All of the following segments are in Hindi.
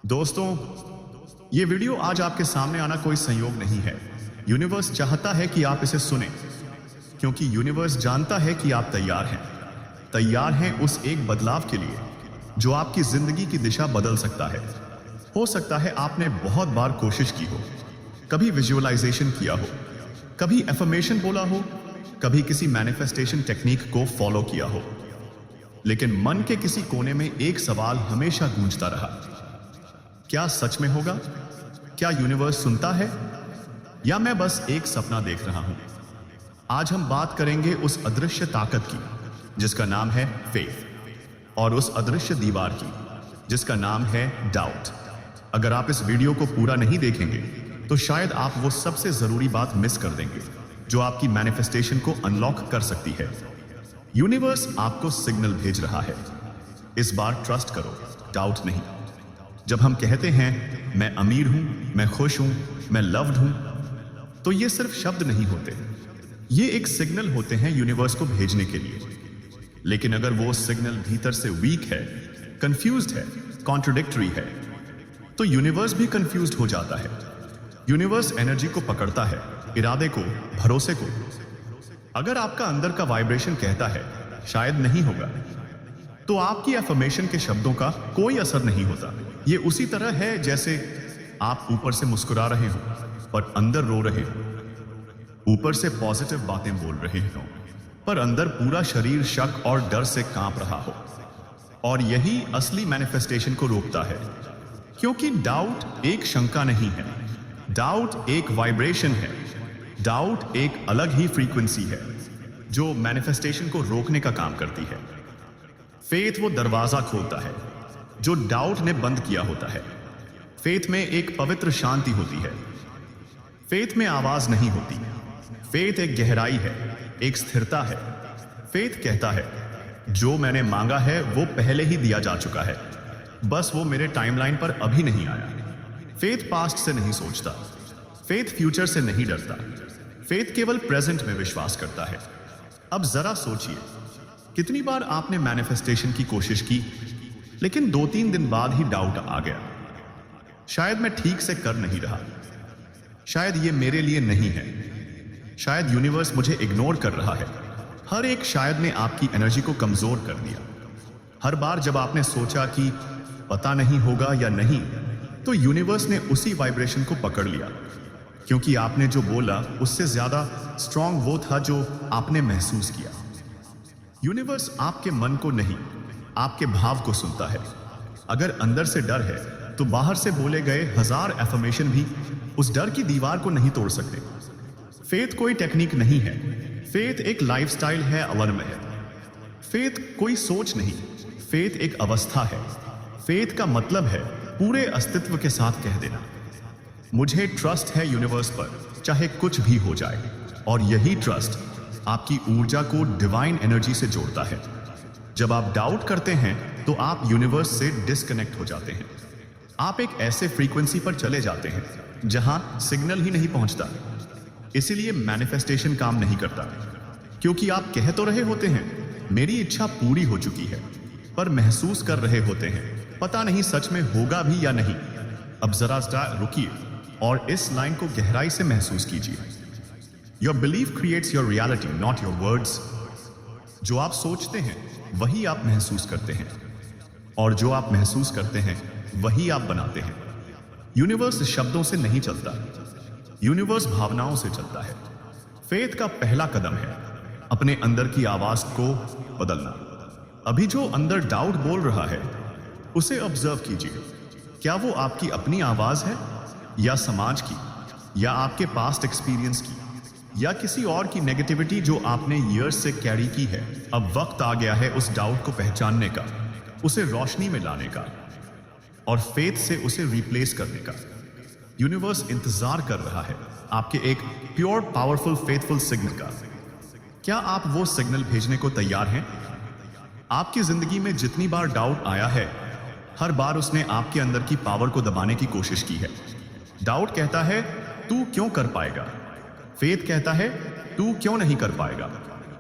दोस्तों, ये वीडियो आज आपके सामने आना कोई संयोग नहीं है। यूनिवर्स चाहता है कि आप इसे सुने, क्योंकि यूनिवर्स जानता है कि आप तैयार हैं उस एक बदलाव के लिए जो आपकी जिंदगी की दिशा बदल सकता है। हो सकता है आपने बहुत बार कोशिश की हो, कभी विजुअलाइजेशन किया हो, कभी एफर्मेशन बोला हो, कभी किसी मैनिफेस्टेशन टेक्निक को फॉलो किया हो, लेकिन मन के किसी कोने में एक सवाल हमेशा गूंजता रहा, क्या सच में होगा? क्या यूनिवर्स सुनता है, या मैं बस एक सपना देख रहा हूं? आज हम बात करेंगे उस अदृश्य ताकत की जिसका नाम है फेथ, और उस अदृश्य दीवार की जिसका नाम है डाउट। अगर आप इस वीडियो को पूरा नहीं देखेंगे तो शायद आप वो सबसे जरूरी बात मिस कर देंगे जो आपकी मैनिफेस्टेशन को अनलॉक कर सकती है। यूनिवर्स आपको सिग्नल भेज रहा है, इस बार ट्रस्ट करो, डाउट नहीं। जब हम कहते हैं मैं अमीर हूं, मैं खुश हूं, मैं लव्ड हूं, तो ये सिर्फ शब्द नहीं होते, ये एक सिग्नल होते हैं यूनिवर्स को भेजने के लिए। लेकिन अगर वो सिग्नल भीतर से वीक है, कंफ्यूज्ड है, कॉन्ट्रडिक्टरी है, तो यूनिवर्स भी कंफ्यूज्ड हो जाता है। यूनिवर्स एनर्जी को पकड़ता है, इरादे को, भरोसे को। अगर आपका अंदर का वाइब्रेशन कहता है शायद नहीं होगा, तो आपकी अफर्मेशन के शब्दों का कोई असर नहीं होता। ये उसी तरह है जैसे आप ऊपर से मुस्कुरा रहे हो पर अंदर रो रहे हो, ऊपर से पॉजिटिव बातें बोल रहे हो पर अंदर पूरा शरीर शक और डर से कांप रहा हो। और यही असली मैनिफेस्टेशन को रोकता है, क्योंकि डाउट एक शंका नहीं है, डाउट एक वाइब्रेशन है, डाउट एक अलग ही फ्रीक्वेंसी है जो मैनिफेस्टेशन को रोकने का काम करती है। फेथ वो दरवाजा खोलता है जो डाउट ने बंद किया होता है। फेथ में एक पवित्र शांति होती है, फेथ में आवाज नहीं होती, फेथ एक गहराई है, एक स्थिरता है। फेथ कहता है जो मैंने मांगा है वो पहले ही दिया जा चुका है, बस वो मेरे टाइमलाइन पर अभी नहीं आया। फेथ पास्ट से नहीं सोचता, फेथ फ्यूचर से नहीं डरता, फेथ केवल प्रेजेंट में विश्वास करता है। अब जरा सोचिए, कितनी बार आपने मैनिफेस्टेशन की कोशिश की लेकिन 2-3 दिन बाद ही डाउट आ गया, शायद मैं ठीक से कर नहीं रहा, शायद ये मेरे लिए नहीं है, शायद यूनिवर्स मुझे इग्नोर कर रहा है। हर एक शायद ने आपकी एनर्जी को कमजोर कर दिया। हर बार जब आपने सोचा कि पता नहीं होगा या नहीं, तो यूनिवर्स ने उसी वाइब्रेशन को पकड़ लिया, क्योंकि आपने जो बोला उससे ज्यादा स्ट्रांग वो था जो आपने महसूस किया। यूनिवर्स आपके मन को नहीं, आपके भाव को सुनता है। अगर अंदर से डर है तो बाहर से बोले गए 1000 एफर्मेशन भी उस डर की दीवार को नहीं तोड़ सकते। फेथ कोई टेक्निक नहीं है, फेथ एक लाइफस्टाइल है, अवर्म है। फेथ कोई सोच नहीं, फेथ एक अवस्था है। फेथ का मतलब है पूरे अस्तित्व के साथ कह देना, मुझे ट्रस्ट है यूनिवर्स पर, चाहे कुछ भी हो जाए। और यही ट्रस्ट आपकी ऊर्जा को डिवाइन एनर्जी से जोड़ता है। जब आप डाउट करते हैं तो आप यूनिवर्स से डिस्कनेक्ट हो जाते हैं, आप एक ऐसे फ्रीक्वेंसी पर चले जाते हैं जहां सिग्नल ही नहीं पहुंचता। इसीलिए मैनिफेस्टेशन काम नहीं करता, क्योंकि आप कह तो रहे होते हैं मेरी इच्छा पूरी हो चुकी है, पर महसूस कर रहे होते हैं पता नहीं सच में होगा भी या नहीं। अब जरा रुकिए और इस लाइन को गहराई से महसूस कीजिए। Your belief creates your reality, not your words. जो आप सोचते हैं वही आप महसूस करते हैं, और जो आप महसूस करते हैं वही आप बनाते हैं। यूनिवर्स शब्दों से नहीं चलता, यूनिवर्स भावनाओं से चलता है। फेथ का पहला कदम है अपने अंदर की आवाज को बदलना। अभी जो अंदर डाउट बोल रहा है उसे ऑब्जर्व कीजिए। क्या वो आपकी अपनी आवाज है, या समाज की, या आपके पास्ट एक्सपीरियंस की, या किसी और की नेगेटिविटी जो आपने ईयर्स से कैरी की है? अब वक्त आ गया है उस डाउट को पहचानने का, उसे रोशनी में लाने का, और फेथ से उसे रिप्लेस करने का। यूनिवर्स इंतजार कर रहा है आपके एक प्योर, पावरफुल, फेथफुल सिग्नल का। क्या आप वो सिग्नल भेजने को तैयार हैं? आपकी जिंदगी में जितनी बार डाउट आया है, हर बार उसने आपके अंदर की पावर को दबाने की कोशिश की है। डाउट कहता है तू क्यों कर पाएगा, फेथ कहता है तू क्यों नहीं कर पाएगा।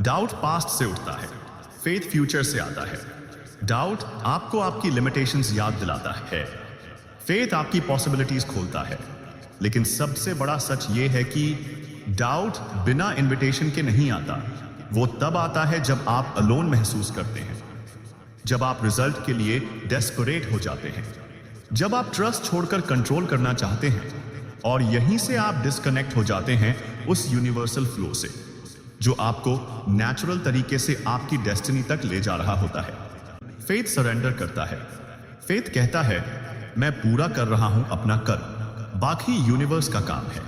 डाउट पास्ट से उठता है, फेथ फ्यूचर से आता है। डाउट आपको आपकी लिमिटेशंस याद दिलाता है, फेथ आपकी पॉसिबिलिटीज खोलता है, लेकिन सबसे बड़ा सच यह है कि डाउट बिना इनविटेशन के नहीं आता। वो तब आता है जब आप अलोन महसूस करते हैं, जब आप रिजल्ट के लिए डेस्परेट हो जाते हैं, जब आप ट्रस्ट छोड़कर कंट्रोल करना चाहते हैं, और यहीं से आप डिस्कनेक्ट हो जाते हैं उस यूनिवर्सल फ्लो से जो आपको नेचुरल तरीके से आपकी डेस्टिनी तक ले जा रहा होता है। फेथ सरेंडर करता है। फेथ कहता है मैं पूरा कर रहा हूं अपना कर्म, बाकी यूनिवर्स का काम है।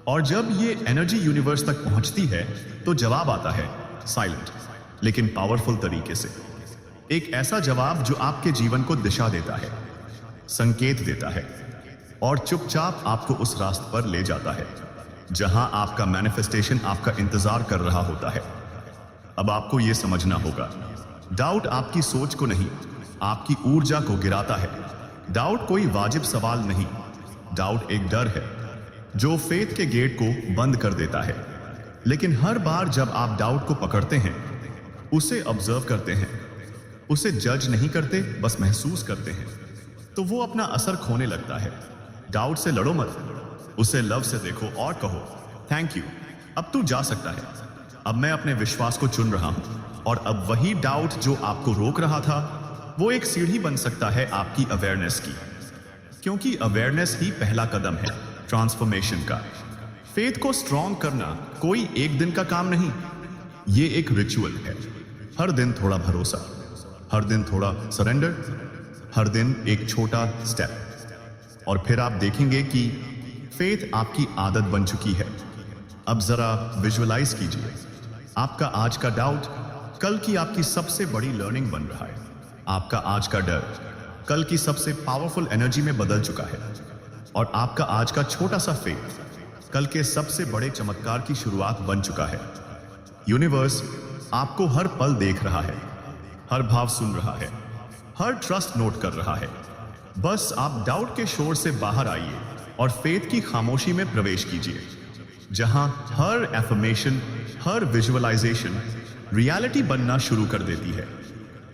और जब ये एनर्जी यूनिवर्स तक पहुंचती है तो जवाब आता है साइलेंट लेकिन पावरफुल तरीके से। एक ऐसा जवाब जो आपके जीवन को दिशा देता है, संकेत देता है और चुपचाप आपको उस रास्ते पर ले जाता है जहां आपका मैनिफेस्टेशन आपका इंतजार कर रहा होता है। अब आपको यह समझना होगा, डाउट आपकी सोच को नहीं, आपकी ऊर्जा को गिराता है। डाउट कोई वाजिब सवाल नहीं, डाउट एक डर है जो फेथ के गेट को बंद कर देता है। लेकिन हर बार जब आप डाउट को पकड़ते हैं, उसे ऑब्जर्व करते हैं, उसे जज नहीं करते, बस महसूस करते हैं, तो वो अपना असर खोने लगता है। डाउट से लड़ो मत, उसे लव से देखो और कहो थैंक यू, अब तू जा सकता है। अब मैं अपने विश्वास को चुन रहा हूं, और अब वही डाउट जो आपको रोक रहा था वो एक सीढ़ी बन सकता है आपकी अवेयरनेस की, क्योंकि अवेयरनेस ही पहला कदम है ट्रांसफॉर्मेशन का। फेथ को स्ट्रॉन्ग करना कोई एक दिन का काम नहीं, ये एक रिचुअल है। हर दिन थोड़ा भरोसा, हर दिन थोड़ा सरेंडर, हर दिन एक छोटा स्टेप, और फिर आप देखेंगे कि फेथ आपकी आदत बन चुकी है। अब जरा विजुअलाइज कीजिए, आपका आज का डाउट कल की आपकी सबसे बड़ी लर्निंग बन रहा है। आपका आज का डर कल की सबसे पावरफुल एनर्जी में बदल चुका है, और आपका आज का छोटा सा फेथ कल के सबसे बड़े चमत्कार की शुरुआत बन चुका है। यूनिवर्स आपको हर पल देख रहा है, हर भाव सुन रहा है, हर ट्रस्ट नोट कर रहा है। बस आप डाउट के शोर से बाहर आइए और फेथ की खामोशी में प्रवेश कीजिए, जहां हर एफर्मेशन, हर विजुअलाइजेशन रियलिटी बनना शुरू कर देती है।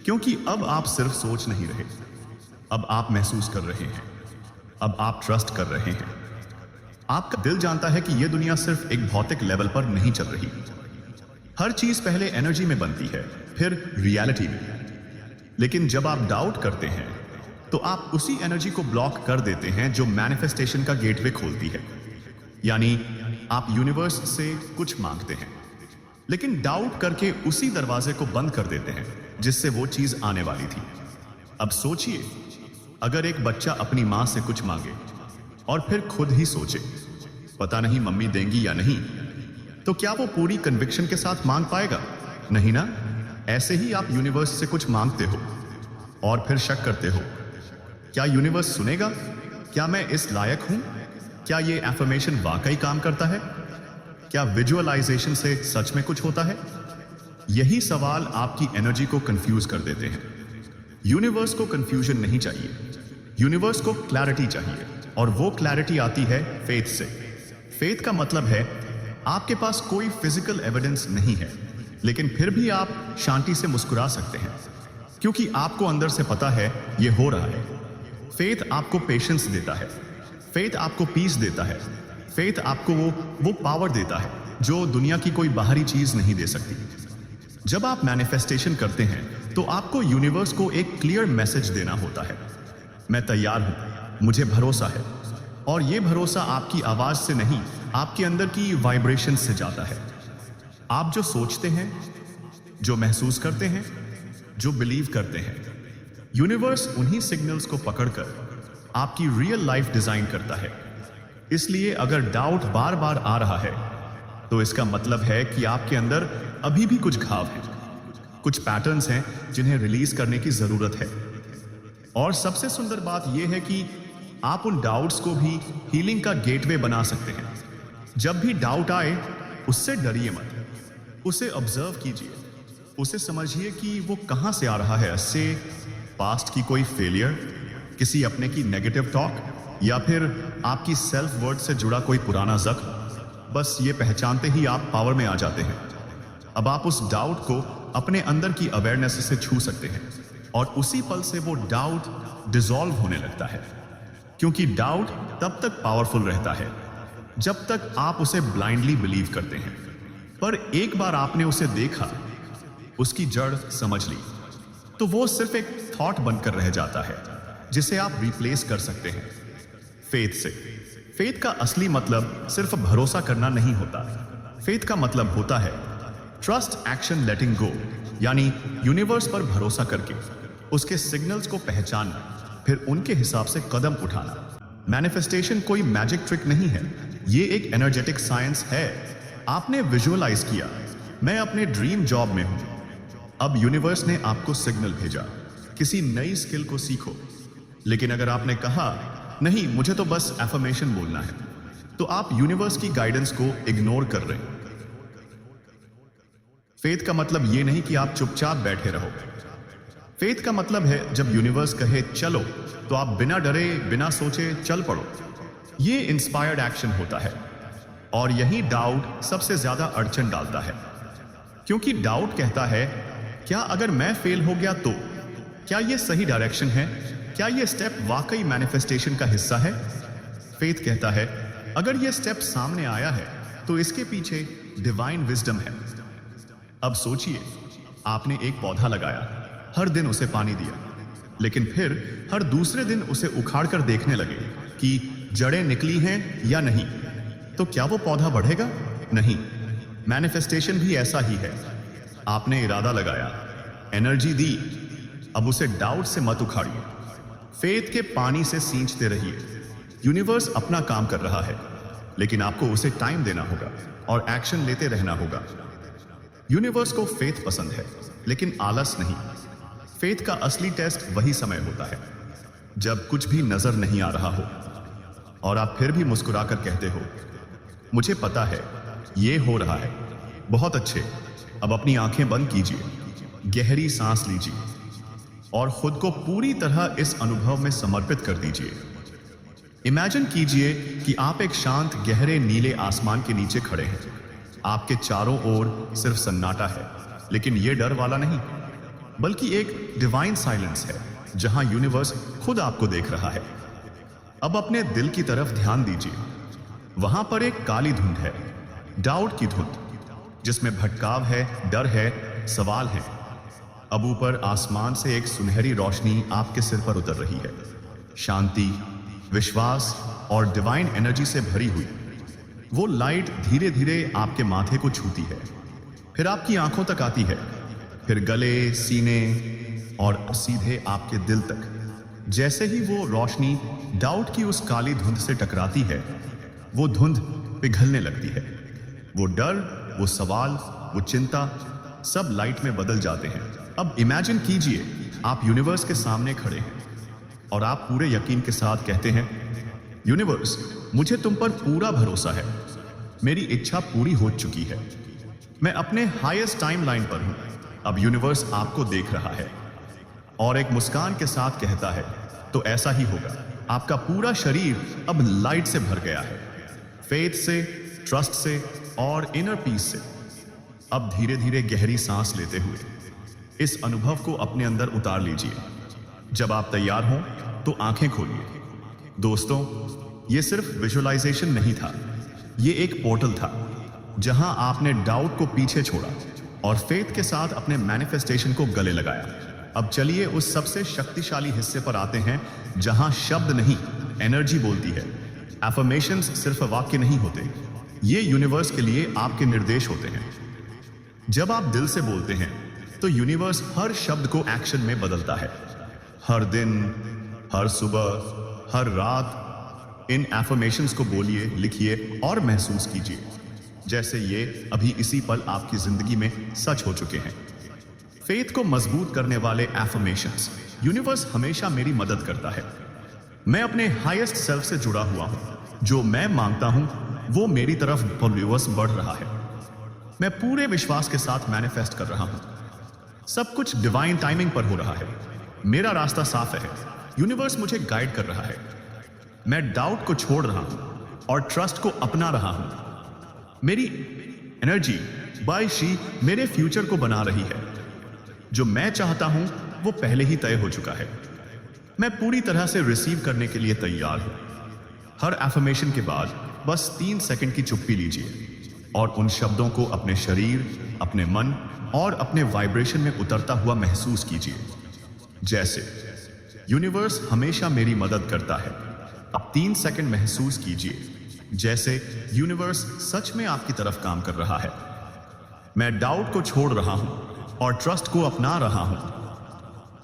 क्योंकि अब आप सिर्फ सोच नहीं रहे, अब आप महसूस कर रहे हैं, अब आप ट्रस्ट कर रहे हैं। आपका दिल जानता है कि यह दुनिया सिर्फ एक भौतिक लेवल पर नहीं चल रही। हर चीज पहले एनर्जी में बनती है, फिर रियलिटी में। लेकिन जब आप डाउट करते हैं तो आप उसी एनर्जी को ब्लॉक कर देते हैं जो मैनिफेस्टेशन का गेटवे खोलती है। यानी आप यूनिवर्स से कुछ मांगते हैं, लेकिन डाउट करके उसी दरवाजे को बंद कर देते हैं जिससे वो चीज आने वाली थी। अब सोचिए, अगर एक बच्चा अपनी मां से कुछ मांगे और फिर खुद ही सोचे पता नहीं मम्मी देंगी या नहीं, तो क्या वो पूरी कन्विक्शन के साथ मांग पाएगा? नहीं ना। ऐसे ही आप यूनिवर्स से कुछ मांगते हो और फिर शक करते हो, क्या यूनिवर्स सुनेगा? क्या मैं इस लायक हूं? क्या ये एफर्मेशन वाकई काम करता है? क्या विजुअलाइजेशन से सच में कुछ होता है? यही सवाल आपकी एनर्जी को कंफ्यूज कर देते हैं। यूनिवर्स को कंफ्यूजन नहीं चाहिए, यूनिवर्स को क्लैरिटी चाहिए, और वो क्लैरिटी आती है फेथ से। फेथ का मतलब है आपके पास कोई फिजिकल एविडेंस नहीं है, लेकिन फिर भी आप शांति से मुस्कुरा सकते हैं, क्योंकि आपको अंदर से पता है ये हो रहा है। फेथ आपको पेशेंस देता है, फेथ आपको पीस देता है, फेथ आपको वो पावर देता है जो दुनिया की कोई बाहरी चीज नहीं दे सकती। जब आप मैनिफेस्टेशन करते हैं तो आपको यूनिवर्स को एक क्लियर मैसेज देना होता है, मैं तैयार हूं, मुझे भरोसा है। और ये भरोसा आपकी आवाज से नहीं, आपके अंदर की वाइब्रेशन से जाता है। आप जो सोचते हैं, जो महसूस करते हैं, जो बिलीव करते हैं, यूनिवर्स उन्हीं सिग्नल्स को पकड़कर आपकी रियल लाइफ डिजाइन करता है। इसलिए अगर डाउट बार बार आ रहा है तो इसका मतलब है कि आपके अंदर अभी भी कुछ घाव हैं, कुछ पैटर्न्स हैं जिन्हें रिलीज करने की जरूरत है। और सबसे सुंदर बात यह है कि आप उन डाउट्स को भी हीलिंग का गेटवे बना सकते हैं। जब भी डाउट आए उससे डरिए मत, उसे ऑब्जर्व कीजिए, उसे समझिए कि वो कहां से आ रहा है। इससे पास्ट की कोई फेलियर, किसी अपने की नेगेटिव टॉक, या फिर आपकी सेल्फ वर्थ से जुड़ा कोई पुराना जख्म। बस ये पहचानते ही आप पावर में आ जाते हैं। अब आप उस डाउट को अपने अंदर की अवेयरनेस से छू सकते हैं, और उसी पल से वो डाउट डिसॉल्व होने लगता है। क्योंकि डाउट तब तक पावरफुल रहता है जब तक आप उसे ब्लाइंडली बिलीव करते हैं। पर एक बार आपने उसे देखा, उसकी जड़ समझ ली, तो वो सिर्फ एक थॉट बनकर रह जाता है जिसे आप रिप्लेस कर सकते हैं फेथ से। फेथ का असली मतलब सिर्फ भरोसा करना नहीं होता। फेथ का मतलब होता है ट्रस्ट एक्शन लेटिंग गो, यानी यूनिवर्स पर भरोसा करके उसके सिग्नल्स को पहचानना, फिर उनके हिसाब से कदम उठाना। मैनिफेस्टेशन कोई मैजिक ट्रिक नहीं है, ये एक एनर्जेटिक साइंस है। आपने विजुअलाइज किया, मैं अपने ड्रीम जॉब में हूं। अब यूनिवर्स ने आपको सिग्नल भेजा, किसी नई स्किल को सीखो। लेकिन अगर आपने कहा नहीं, मुझे तो बस एफर्मेशन बोलना है, तो आप यूनिवर्स की गाइडेंस को इग्नोर कर रहे हैं। फेथ का मतलब यह नहीं कि आप चुपचाप बैठे रहो। फेथ का मतलब है जब यूनिवर्स कहे चलो, तो आप बिना डरे बिना सोचे चल पड़ो। यह इंस्पायर्ड एक्शन होता है, और यही डाउट सबसे ज्यादा अड़चन डालता है। क्योंकि डाउट कहता है क्या अगर मैं फेल हो गया तो? क्या यह सही डायरेक्शन है? क्या यह स्टेप वाकई मैनिफेस्टेशन का हिस्सा है? फेथ कहता है अगर यह स्टेप सामने आया है तो इसके पीछे डिवाइन विजडम है। अब सोचिए, आपने एक पौधा लगाया, हर दिन उसे पानी दिया, लेकिन फिर हर दूसरे दिन उसे उखाड़ कर देखने लगे कि जड़ें निकली हैं या नहीं, तो क्या वो पौधा बढ़ेगा? नहीं। मैनिफेस्टेशन भी ऐसा ही है। आपने इरादा लगाया, एनर्जी दी, अब उसे डाउट से मत उखाड़िए, फेथ के पानी से सींचते रहिए। यूनिवर्स अपना काम कर रहा है, लेकिन आपको उसे टाइम देना होगा और एक्शन लेते रहना होगा। यूनिवर्स को फेथ पसंद है, लेकिन आलस नहीं। फेथ का असली टेस्ट वही समय होता है जब कुछ भी नजर नहीं आ रहा हो और आप फिर भी मुस्कुराकर कहते हो मुझे पता है ये हो रहा है। बहुत अच्छे, अब अपनी आंखें बंद कीजिए, गहरी सांस लीजिए और खुद को पूरी तरह इस अनुभव में समर्पित कर दीजिए। इमेजिन कीजिए कि आप एक शांत गहरे नीले आसमान के नीचे खड़े हैं। आपके चारों ओर सिर्फ सन्नाटा है, लेकिन यह डर वाला नहीं, बल्कि एक डिवाइन साइलेंस है जहां यूनिवर्स खुद आपको देख रहा है। अब अपने दिल की तरफ ध्यान दीजिए। वहां पर एक काली धुंध है, डाउट की धुंध, जिसमें भटकाव है, डर है, सवाल है। अब ऊपर आसमान से एक सुनहरी रोशनी आपके सिर पर उतर रही है, शांति, विश्वास और डिवाइन एनर्जी से भरी हुई। वो लाइट धीरे धीरे आपके माथे को छूती है, फिर आपकी आंखों तक आती है, फिर गले, सीने और सीधे आपके दिल तक। जैसे ही वो रोशनी डाउट की उस काली धुंध से टकराती है, वो धुंध पिघलने लगती है। वो डर, वो सवाल, वो चिंता सब लाइट में बदल जाते हैं। अब इमेजिन कीजिए आप यूनिवर्स के सामने खड़े हैं और आप पूरे यकीन के साथ कहते हैं यूनिवर्स, मुझे तुम पर पूरा भरोसा है, मेरी इच्छा पूरी हो चुकी है, मैं अपने हाईएस्ट टाइमलाइन पर हूं। अब यूनिवर्स आपको देख रहा है और एक मुस्कान के साथ कहता है तो ऐसा ही होगा। आपका पूरा शरीर अब लाइट से भर गया है, फेथ से, ट्रस्ट से और इनर पीस से। अब धीरे धीरे गहरी सांस लेते हुए इस अनुभव को अपने अंदर उतार लीजिए। जब आप तैयार हों तो आंखें खोलिए। दोस्तों, ये सिर्फ विजुअलाइजेशन नहीं था, ये एक पोर्टल था जहां आपने डाउट को पीछे छोड़ा और फेथ के साथ अपने मैनिफेस्टेशन को गले लगाया। अब चलिए उस सबसे शक्तिशाली हिस्से पर आते हैं जहां शब्द नहीं, एनर्जी बोलती है। एफर्मेशंस सिर्फ वाक्य नहीं होते, ये यूनिवर्स के लिए आपके निर्देश होते हैं। जब आप दिल से बोलते हैं तो यूनिवर्स हर शब्द को एक्शन में बदलता है। हर दिन, हर सुबह, हर रात इन एफर्मेशंस को बोलिए, लिखिए और महसूस कीजिए जैसे ये अभी इसी पल आपकी जिंदगी में सच हो चुके हैं। फेथ को मजबूत करने वाले एफर्मेशंस। यूनिवर्स हमेशा मेरी मदद करता है, मैं अपने हाईएस्ट सेल्फ से जुड़ा हुआ हूं, जो मैं मांगता हूं वो मेरी तरफ यूनिवर्स बढ़ रहा है, मैं पूरे विश्वास के साथ मैनिफेस्ट कर रहा हूं, सब कुछ डिवाइन टाइमिंग पर हो रहा है, मेरा रास्ता साफ है, यूनिवर्स मुझे गाइड कर रहा है, मैं डाउट को छोड़ रहा हूं और ट्रस्ट को अपना रहा हूं। मेरी एनर्जी बाय शी मेरे फ्यूचर को बना रही है, जो मैं चाहता हूं वो पहले ही तय हो चुका है। मैं पूरी तरह से रिसीव करने के लिए तैयार हूं। हर एफर्मेशन के बाद बस 3 सेकंड की चुप्पी लीजिए और उन शब्दों को अपने शरीर, अपने मन और अपने वाइब्रेशन में उतरता हुआ महसूस कीजिए। जैसे यूनिवर्स हमेशा मेरी मदद करता है। अब 3 सेकंड महसूस कीजिए जैसे यूनिवर्स सच में आपकी तरफ काम कर रहा है। मैं डाउट को छोड़ रहा हूं और ट्रस्ट को अपना रहा हूं।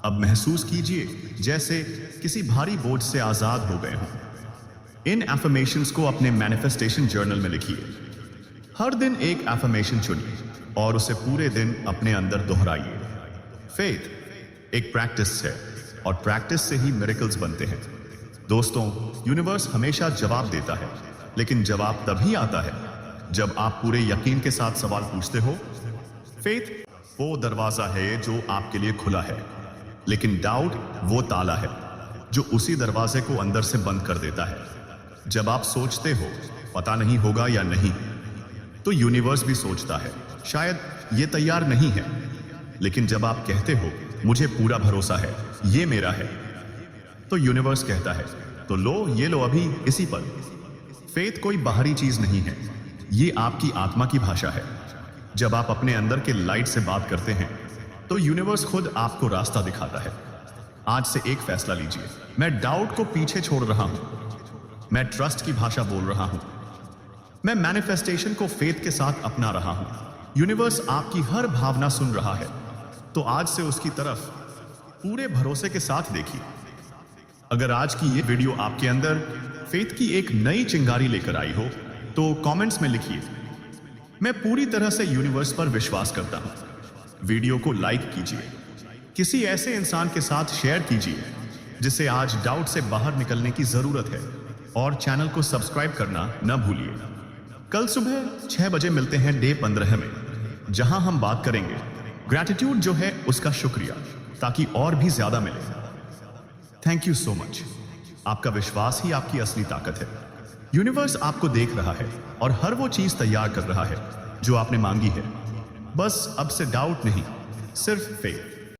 अब महसूस कीजिए जैसे किसी भारी बोझ से आजाद हो गए हों। इन एफर्मेशंस को अपने मैनिफेस्टेशन जर्नल में लिखिए। हर दिन एक एफर्मेशन चुनिए और उसे पूरे दिन अपने अंदर दोहराइए। फेथ एक प्रैक्टिस है और प्रैक्टिस से ही मिरेकल्स बनते हैं। दोस्तों, यूनिवर्स हमेशा जवाब देता है, लेकिन जवाब तभी आता है जब आप पूरे यकीन के साथ सवाल पूछते हो। फेथ वो दरवाजा है जो आपके लिए खुला है, लेकिन डाउट वो ताला है जो उसी दरवाजे को अंदर से बंद कर देता है। जब आप सोचते हो पता नहीं होगा या नहीं, तो यूनिवर्स भी सोचता है शायद ये तैयार नहीं है। लेकिन जब आप कहते हो मुझे पूरा भरोसा है, ये मेरा है, तो यूनिवर्स कहता है तो लो, ये लो अभी इसी पर। फेथ कोई बाहरी चीज नहीं है, ये आपकी आत्मा की भाषा है। जब आप अपने अंदर के लाइट से बात करते हैं तो यूनिवर्स खुद आपको रास्ता दिखाता है। आज से एक फैसला लीजिए, मैं डाउट को पीछे छोड़ रहा हूं, मैं ट्रस्ट की भाषा बोल रहा हूं, मैं मैनिफेस्टेशन को फेथ के साथ अपना रहा हूं। यूनिवर्स आपकी हर भावना सुन रहा है, तो आज से उसकी तरफ पूरे भरोसे के साथ देखिए। अगर आज की ये वीडियो आपके अंदर फेथ की एक नई चिंगारी लेकर आई हो तो कमेंट्स में लिखिए, मैं पूरी तरह से यूनिवर्स पर विश्वास करता हूं। वीडियो को लाइक कीजिए, किसी ऐसे इंसान के साथ शेयर कीजिए जिसे आज डाउट से बाहर निकलने की जरूरत है, और चैनल को सब्सक्राइब करना न भूलिए। कल सुबह 6 बजे मिलते हैं डे 15 में, जहां हम बात करेंगे ग्रैटिट्यूड जो है उसका शुक्रिया, ताकि और भी ज्यादा मिले। Thank you so much. आपका विश्वास ही आपकी असली ताकत है। यूनिवर्स आपको देख रहा है और हर वो चीज तैयार कर रहा है जो आपने मांगी है। बस अब से डाउट नहीं, सिर्फ फेथ।